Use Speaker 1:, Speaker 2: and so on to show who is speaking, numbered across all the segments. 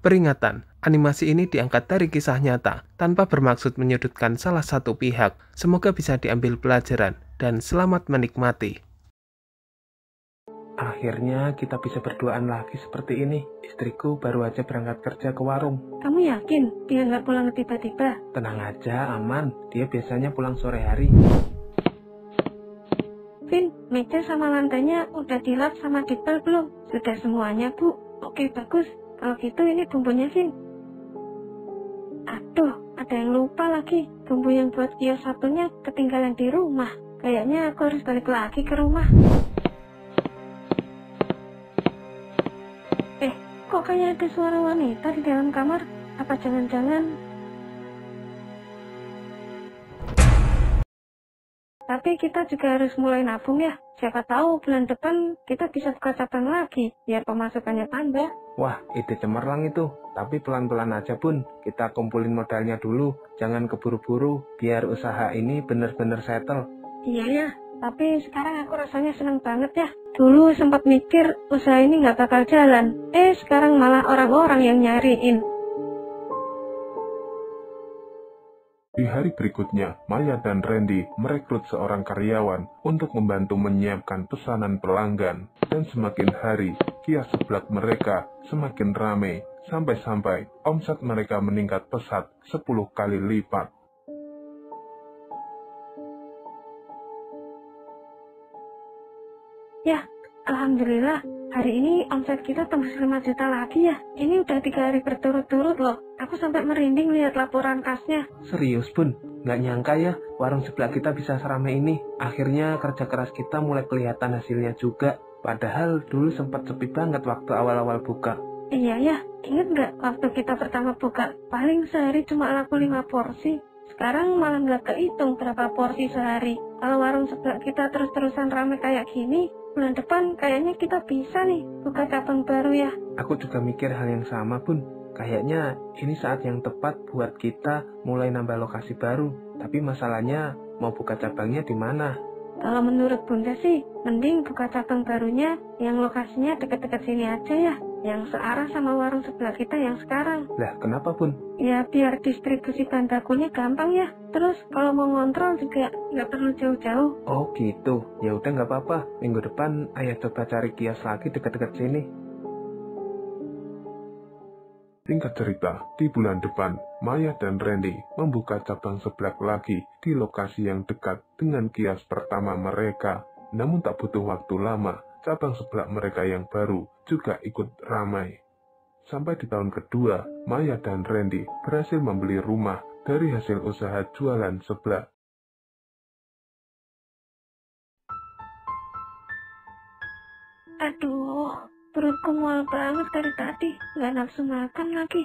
Speaker 1: Peringatan, animasi ini diangkat dari kisah nyata, tanpa bermaksud menyudutkan salah satu pihak. Semoga bisa diambil pelajaran, dan selamat menikmati.
Speaker 2: Akhirnya kita bisa berduaan lagi seperti ini. Istriku baru aja berangkat kerja ke warung.
Speaker 3: Kamu yakin dia nggak pulang tiba-tiba?
Speaker 2: Tenang aja, aman. Dia biasanya pulang sore hari.
Speaker 3: Vin, meja sama lantainya udah dilap sama detail belum? Sudah semuanya, Bu. Oke, bagus. Kalau gitu ini bumbunya, Vin. Aduh, ada yang lupa lagi. Bumbu yang buat kios satunya ketinggalan di rumah. Kayaknya aku harus balik lagi ke rumah. Kok kayak ada suara wanita di dalam kamar? Apa jangan-jangan? Tapi kita juga harus mulai nabung ya. Siapa tahu bulan depan kita bisa buka cabang lagi, biar pemasukannya tambah.
Speaker 2: Wah, ide cemerlang itu. Tapi pelan-pelan aja, Bun. Kita kumpulin modalnya dulu. Jangan keburu-buru, biar usaha ini bener-bener settle.
Speaker 3: Iya ya, tapi sekarang aku rasanya seneng banget ya. Dulu sempat mikir usaha ini nggak bakal jalan. Sekarang malah orang-orang yang nyariin.
Speaker 4: Di hari berikutnya, Maya dan Randy merekrut seorang karyawan untuk membantu menyiapkan pesanan pelanggan. Dan semakin hari, kios seblak mereka semakin ramai, sampai-sampai omset mereka meningkat pesat 10 kali lipat.
Speaker 3: Ya, alhamdulillah. Hari ini omset kita tembus 5 juta lagi ya. Ini udah 3 hari berturut-turut loh. Aku sampai merinding lihat laporan kasnya.
Speaker 2: Serius, Bun? Nggak nyangka ya, warung sebelah kita bisa seramai ini. Akhirnya kerja keras kita mulai kelihatan hasilnya juga. Padahal dulu sempat sepi banget waktu awal-awal buka.
Speaker 3: Iya ya, inget nggak waktu kita pertama buka? Paling sehari cuma laku 5 porsi. Sekarang malah nggak kehitung berapa porsi sehari. Kalau warung sebelah kita terus-terusan ramai kayak gini, bulan depan kayaknya kita bisa nih buka cabang baru ya.
Speaker 2: Aku juga mikir hal yang sama, Bun. Kayaknya ini saat yang tepat buat kita mulai nambah lokasi baru. Tapi masalahnya mau buka cabangnya di mana?
Speaker 3: Kalau menurut Bunda sih, mending buka cabang barunya yang lokasinya deket-deket sini aja ya. Yang searah sama warung sebelah kita yang sekarang.
Speaker 2: Lah, kenapa, Bun?
Speaker 3: Ya biar distribusi bahan bakunya gampang ya. Terus kalau mau ngontrol juga nggak perlu jauh-jauh.
Speaker 2: Oh gitu, ya udah nggak apa-apa. Minggu depan ayah coba cari kios lagi dekat-dekat sini.
Speaker 4: Singkat cerita, di bulan depan, Maya dan Randy membuka cabang seblak lagi di lokasi yang dekat dengan kios pertama mereka. Namun tak butuh waktu lama, cabang seblak mereka yang baru juga ikut ramai. Sampai di tahun kedua, Maya dan Randy berhasil membeli rumah dari hasil usaha jualan seblak.
Speaker 3: Aduh, perutku mual banget dari tadi. Nggak nafsu makan lagi.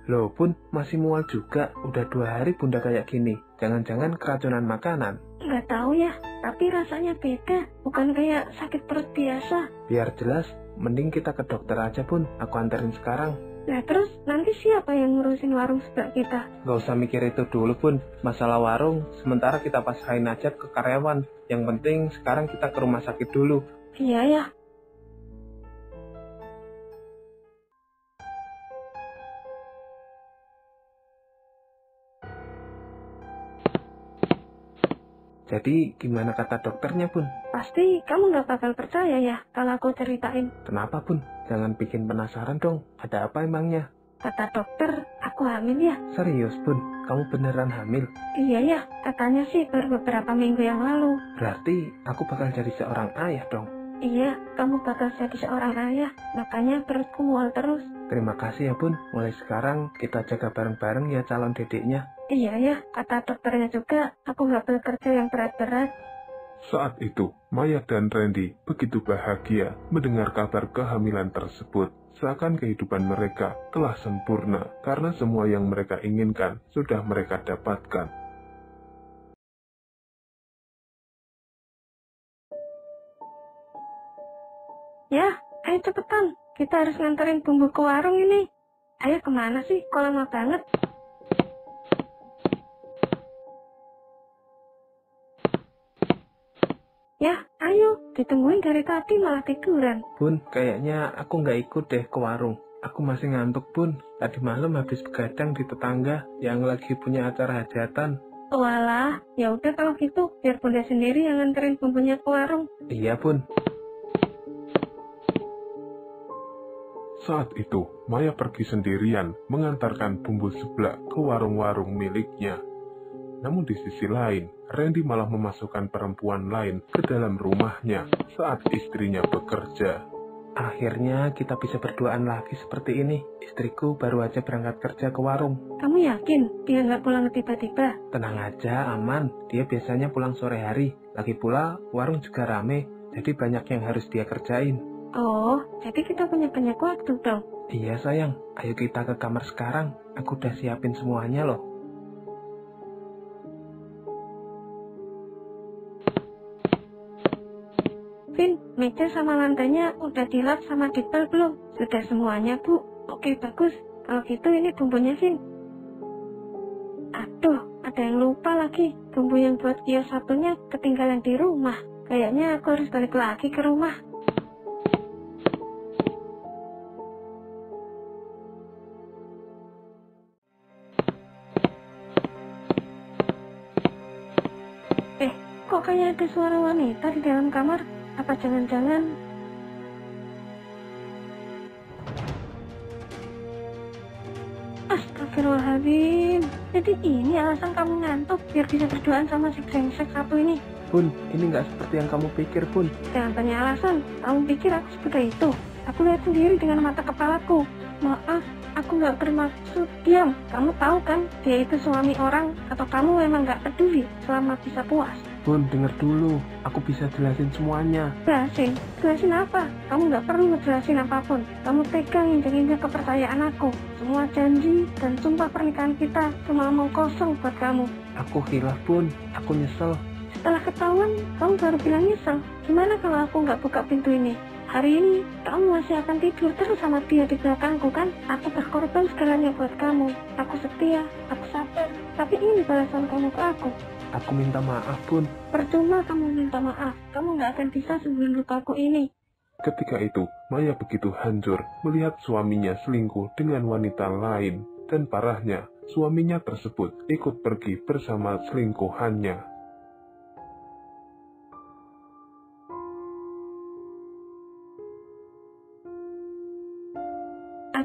Speaker 2: Loh, Bun, masih mual juga. Udah 2 hari Bunda kayak gini. Jangan-jangan keracunan makanan.
Speaker 3: Nggak tahu ya, tapi rasanya beda. Bukan kayak sakit perut biasa.
Speaker 2: Biar jelas, mending kita ke dokter aja, Bun. Aku anterin sekarang.
Speaker 3: Nah terus nanti siapa yang ngurusin warung sebelah kita?
Speaker 2: Gak usah mikir itu dulu, Bun. Masalah warung, sementara kita pasrahin aja ke karyawan. Yang penting sekarang kita ke rumah sakit dulu.
Speaker 3: Iya ya.
Speaker 2: Jadi gimana kata dokternya, Bun?
Speaker 3: Pasti kamu nggak bakal percaya ya kalau aku ceritain.
Speaker 2: Kenapa, Bun? Jangan bikin penasaran dong. Ada apa emangnya?
Speaker 3: Kata dokter, aku hamil ya.
Speaker 2: Serius, Bun? Kamu beneran hamil?
Speaker 3: Iya ya, katanya sih baru beberapa minggu yang lalu.
Speaker 2: Berarti aku bakal jadi seorang ayah dong.
Speaker 3: Iya, kamu bakal jadi seorang ayah. Makanya perutku mual terus.
Speaker 2: Terima kasih ya, Bun. Mulai sekarang kita jaga bareng-bareng ya calon dedeknya.
Speaker 3: Iya ya, kata dokternya juga aku nggak bekerja yang berat-berat.
Speaker 4: Saat itu, Maya dan Randy begitu bahagia mendengar kabar kehamilan tersebut. Seakan kehidupan mereka telah sempurna karena semua yang mereka inginkan sudah mereka dapatkan.
Speaker 3: Ya, ayo cepetan. Kita harus nganterin bumbu ke warung ini. Ayo kemana sih? Kok lama banget? Ya, ayo. Ditungguin dari tadi malah tiduran.
Speaker 2: Bun, kayaknya aku nggak ikut deh ke warung. Aku masih ngantuk, Bun. Tadi malam habis begadang di tetangga yang lagi punya acara hajatan.
Speaker 3: Walah, ya udah kalau gitu, biar Bunda sendiri yang nganterin bumbunya ke warung.
Speaker 2: Iya, Bun.
Speaker 4: Saat itu, Maya pergi sendirian mengantarkan bumbu seblak ke warung-warung miliknya. Namun di sisi lain, Randy malah memasukkan perempuan lain ke dalam rumahnya saat istrinya bekerja.
Speaker 2: Akhirnya kita bisa berduaan lagi seperti ini. Istriku baru aja berangkat kerja ke warung.
Speaker 3: Kamu yakin dia nggak pulang tiba-tiba?
Speaker 2: Tenang aja, aman. Dia biasanya pulang sore hari. Lagi pula, warung juga rame. Jadi banyak yang harus dia kerjain.
Speaker 3: Oh, jadi kita punya banyak waktu dong.
Speaker 2: Iya sayang, ayo kita ke kamar sekarang. Aku udah siapin semuanya loh.
Speaker 3: Vin, meja sama lantainya udah dilap sama dipel belum? Sudah semuanya, Bu. Oke, bagus. Kalau gitu ini bumbunya, Vin. Aduh, ada yang lupa lagi. Bumbu yang buat kios satunya ketinggalan di rumah. Kayaknya aku harus balik lagi ke rumah. Kok kayak ada suara wanita di dalam kamar? Apa jangan-jangan... Astagfirullahaladzim. Jadi ini alasan kamu ngantuk biar bisa berduaan sama si brengsek satu ini.
Speaker 2: Bun, ini nggak seperti yang kamu pikir, Bun.
Speaker 3: Jangan tanya alasan. Kamu pikir aku seperti itu? Aku lihat sendiri dengan mata kepalaku. Maaf, aku nggak bermaksud. Diam, kamu tahu kan dia itu suami orang, atau kamu memang nggak peduli selama bisa puas?
Speaker 2: Bun, denger dulu. Aku bisa jelasin semuanya.
Speaker 3: Jelasin? Jelasin apa? Kamu nggak perlu ngejelasin apapun. Kamu pegang injak-injak kepercayaan aku. Semua janji dan sumpah pernikahan kita cuma omong kosong buat kamu.
Speaker 2: Aku khilaf, Bun. Aku nyesel.
Speaker 3: Setelah ketahuan, kamu baru bilang nyesel. Gimana kalau aku nggak buka pintu ini? Hari ini, kamu masih akan tidur terus sama dia di belakangku kan? Aku berkorban segalanya buat kamu. Aku setia, aku sabar. Tapi ini balasan kamu ke aku.
Speaker 2: Aku minta maaf, Bun.
Speaker 3: Percuma kamu minta maaf. Kamu nggak akan bisa sembuhin lukaku ini.
Speaker 4: Ketika itu, Maya begitu hancur melihat suaminya selingkuh dengan wanita lain. Dan parahnya, suaminya tersebut ikut pergi bersama selingkuhannya.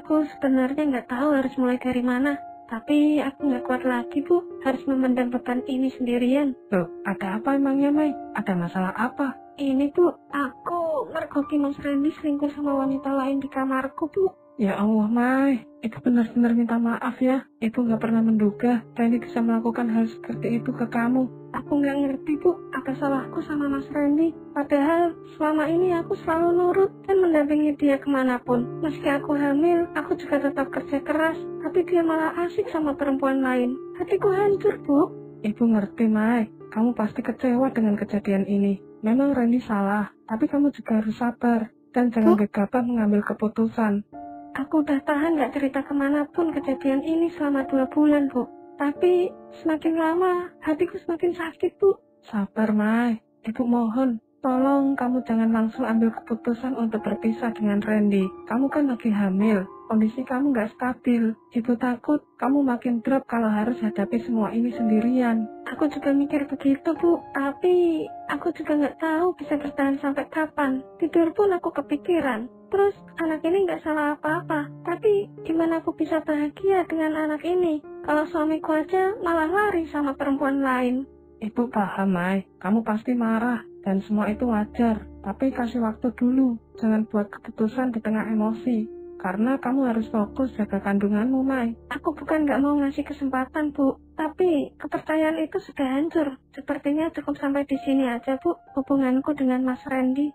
Speaker 3: Aku sebenarnya nggak tahu harus mulai dari mana. Tapi aku nggak kuat lagi, Bu. Harus memendam beban ini sendirian.
Speaker 2: Loh, ada apa emangnya, Mai? Ada masalah apa?
Speaker 3: Ini, Bu, aku mergoki Mas Randy selingkuh sama wanita lain di kamarku, Bu.
Speaker 2: Ya Allah, Mai. Itu benar-benar minta maaf ya. Itu nggak pernah menduga Randy bisa melakukan hal seperti itu ke kamu.
Speaker 3: Aku nggak ngerti, Bu. Apa salahku sama Mas Randy? Padahal selama ini aku selalu nurut dan mendampingi dia kemanapun. Meski aku hamil, aku juga tetap kerja keras. Tapi dia malah asik sama perempuan lain. Hatiku hancur, Bu.
Speaker 2: Ibu ngerti, Mai. Kamu pasti kecewa dengan kejadian ini. Memang Randy salah, tapi kamu juga harus sabar. Dan jangan gegabah mengambil keputusan.
Speaker 3: Aku udah tahan gak cerita kemanapun kejadian ini selama 2 bulan, Bu. Tapi semakin lama, hatiku semakin sakit, Bu.
Speaker 2: Sabar, Mai. Ibu mohon, tolong kamu jangan langsung ambil keputusan untuk berpisah dengan Randy. Kamu kan lagi hamil. Kondisi kamu gak stabil. Ibu takut kamu makin drop kalau harus hadapi semua ini sendirian.
Speaker 3: Aku juga mikir begitu, Bu. Tapi aku juga gak tahu bisa bertahan sampai kapan. Tidur pun aku kepikiran. Terus anak ini gak salah apa-apa. Tapi gimana aku bisa bahagia dengan anak ini kalau suamiku aja malah lari sama perempuan lain?
Speaker 2: Ibu paham, Mai. Kamu pasti marah. Dan semua itu wajar. Tapi kasih waktu dulu. Jangan buat keputusan di tengah emosi. Karena kamu harus fokus jaga kandunganmu, Mai.
Speaker 3: Aku bukan gak mau ngasih kesempatan, Bu. Tapi kepercayaan itu sudah hancur. Sepertinya cukup sampai di sini aja, Bu. Hubunganku dengan Mas Randy.